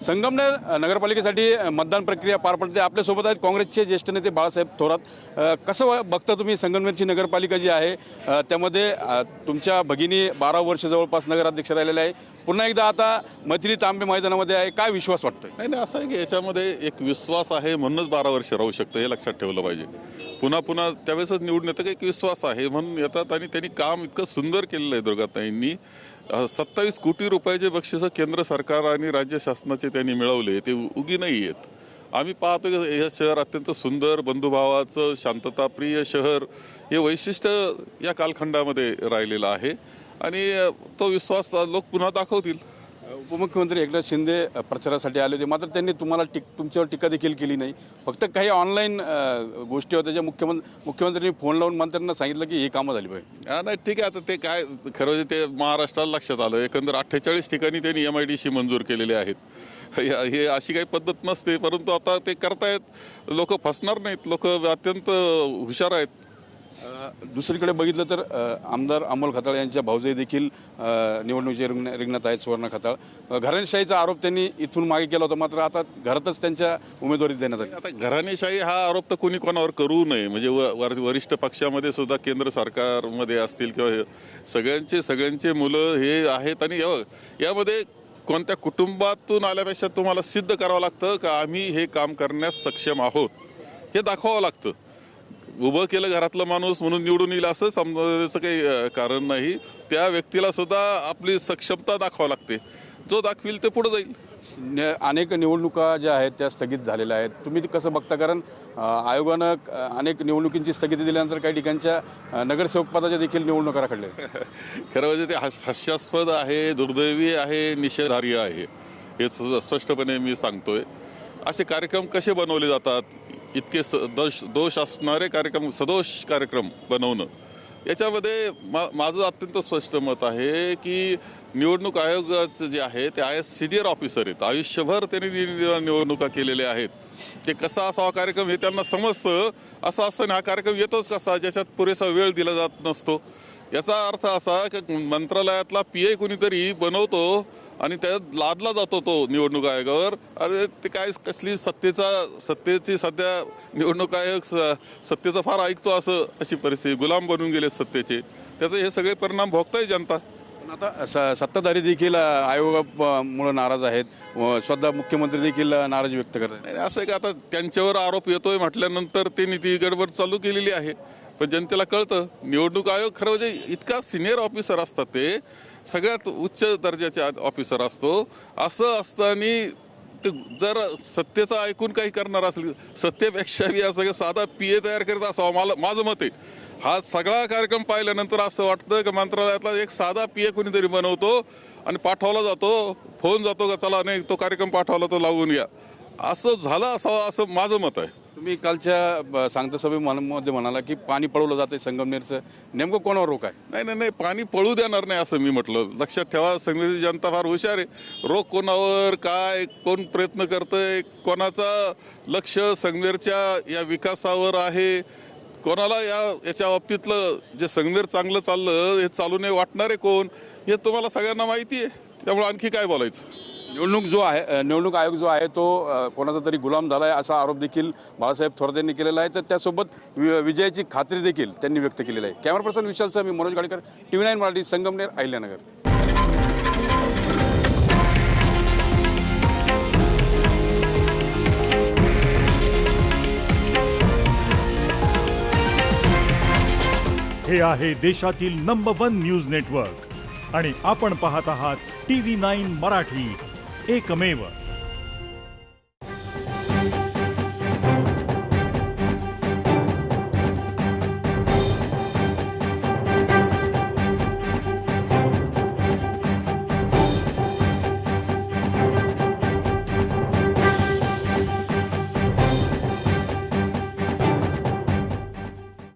संगमनेर नगरपालिकेसाठी मतदान प्रक्रिया पार पडते। आपल्यासोबत आहेत काँग्रेसचे ज्येष्ठ नेते बाळासाहेब थोरात। कसं बघता तुम्ही संगमनेरची नगरपालिका जी आहे त्यामध्ये तुमच्या भगिनी 12 वर्ष जवळपास नगराध्यक्ष राहिलेले आहे, पुन्हा एकदा आता मैथिली तांबे मैदानामध्ये आहे, काय विश्वास वाटतोय? नाही असं आहे की याच्यामध्ये एक विश्वास आहे म्हणूनच 12 वर्ष राहू शकतं हे लक्षात ठेवलं पाहिजे। पुन्हा पुन्हा त्यावेळेसच निवडून येतं की एक विश्वास आहे म्हणून येतात आणि त्यांनी काम इतकं सुंदर केलेलं आहे। दुर्गाताईंनी 27 कोटी रुपयाचे बक्षिसं केंद्र सरकार आणि राज्य शासनाचे त्यांनी मिळवले, ते उगी नाही आहेत। आम्ही पाहतो की हे शहर अत्यंत सुंदर, बंधुभावाचं, शांतताप्रिय शहर हे वैशिष्ट्य या कालखंडामध्ये राहिलेलं आहे आणि तो विश्वास लोक पुन्हा दाखवतील। उपमुख्यमंत्री एकनाथ शिंदे प्रचारासाठी आले होते, मात्र त्यांनी तुमच्यावर टीका देखील केली नाही। फक्त काही ऑनलाईन गोष्टी होत्या ज्या मुख्यमंत्र्यांनी फोन लावून मंत्र्यांना सांगितलं की ही कामं झाली पाहिजे। नाही ठीक आहे, आता ते काय खरं म्हणजे ते महाराष्ट्राला लक्षात आलं। एकंदर 48 ठिकाणी त्यांनी MIDC मंजूर केलेले आहेत। हे अशी काही पद्धत नसते, परंतु आता ते करतायत। लोक फसणार नाहीत, लोक अत्यंत हुशार आहेत। दुसरीकडे बघितलं तर आमदार अमोल खताळ यांच्या भाऊजाई देखील निवडणुकीच्या रिंगणात आहेत। सुवर्ण खताळ घराणेशाहीचा आरोप त्यांनी इथून मागे केला होता, मात्र आता घरातच त्यांच्या उमेदवारी देण्यात आली। आता घराणेशाही हा आरोप तर कोणी कोणावर करू नये, म्हणजे वरिष्ठ पक्षामध्ये सुद्धा केंद्र सरकारमध्ये असतील किंवा सगळ्यांचे मुलं हे आहेत आणि यामध्ये कोणत्या कुटुंबातून आल्यापेक्षा तुम्हाला सिद्ध करावं लागतं का आम्ही हे काम करण्यास सक्षम आहोत, हे दाखवावं लागतं। उभं केलं घरातलं माणूस म्हणून निवडून येईल असं समजण्याचं काही कारण नाही। त्या व्यक्तीला सुद्धा आपली सक्षमता दाखवावी लागते, जो दाखविल ते पुढे जाईल। अनेक निवडणुका ज्या आहेत त्या स्थगित झालेल्या आहेत, तुम्ही कसं बघता? कारण आयोगानं अनेक निवडणुकींची स्थगिती दिल्यानंतर काही ठिकाणच्या नगरसेवक पदाच्या देखील निवडणुका रखडल्या। खरं म्हणजे ते हास्यास्पद आहे, दुर्दैवी आहे, निषेधार्ह आहे, हे स्पष्टपणे मी सांगतोय। असे कार्यक्रम कसे बनवले जातात? इतके दोष असणारे कार्यक्रम, सदोष कार्यक्रम बनवणं, याच्यामध्ये माझं अत्यंत स्पष्ट मत आहे की निवडणूक आयोगाचं जे आहे ते सिनियर ऑफिसर आहेत, आयुष्यभर त्यांनी निवडणुका केलेल्या आहेत। ते कसा असावा कार्यक्रम हे त्यांना समजतं। असं असताना हा कार्यक्रम येतोच कसा, ज्याच्यात पुरेसा वेळ दिला जात नसतो। याचा अर्थ असा की मंत्रालयातला PA कुणीतरी बनवतो आणि त्यात लादला जातो तो निवडणूक आयोगावर। अरे ते काय कसली सत्तेची सध्या निवडणूक आयोग सत्तेचा फार ऐकतो अशी परिस्थिती, गुलाम बनून गेले सत्तेचे। त्याचे हे सगळे परिणाम भोगताय जनता। आता सत्ताधारी देखील आयोगामुळे नाराज आहेत, स्वतः मुख्यमंत्री देखील नाराजी व्यक्त करतात। असं आहे की आता त्यांच्यावर आरोप येतोय म्हटल्यानंतर त्यांनी ती गडबड चालू केलेली आहे, पण जनतेला कळतं निवडणूक आयोग खरं म्हणजे इतका सिनियर ऑफिसर असतात, ते सगळ्यात उच्च दर्जाचे ऑफिसर असतो। असं असताना ते जर सत्तेचं ऐकून काही करणार असेल, सत्तेपेक्षाही असं साधा PA तयार करत असावं, माझं मत आहे। हा सगळा कार्यक्रम पाहिल्यानंतर असं वाटतं की मंत्रालयातला एक साधा PA कुणीतरी बनवतो आणि पाठवला जातो, फोन जातो का चला नाही तो कार्यक्रम पाठवला तो लावून या, असं झालं असावं असं माझं मत आहे। तुम्ही कालच्या सांगता सभेमध्ये म्हणाला की पाणी पळवलं जातं संगमनेरचं, नेमकं कोणावर रोख आहे? नाही पाणी पळू देणार नाही असं मी म्हटलं। लक्षात ठेवा, संगमनेरची जनता फार हुशार आहे। रोख कोणावर, काय कोण प्रयत्न करतंय, कोणाचा लक्ष संगमनेरच्या या विकासावर आहे, कोणाला याच्या बाबतीतलं जे संगमनेर चांगलं चाललं हे चालू नये वाटणारे कोण, हे तुम्हाला सगळ्यांना माहिती आहे। त्यामुळे आणखी काय बोलायचं? निवडणूक आयोग जो आहे तो कोणाचा तरी गुलाम झाला आहे असा आरोप देखील बाळासाहेब थोरात यांनी केलेला आहे, तर त्यासोबत विजयाची खात्री देखील त्यांनी व्यक्त केलेली आहे। कॅमेरा पर्सन विशालसह मी मनोज गाडीकर, TV9 मराठी, संगमनेर, अहिल्यानगर। हे आहे देशातील नंबर 1 न्यूज नेटवर्क आणि आपण पाहत आहात TV9 मराठी, एकमेव।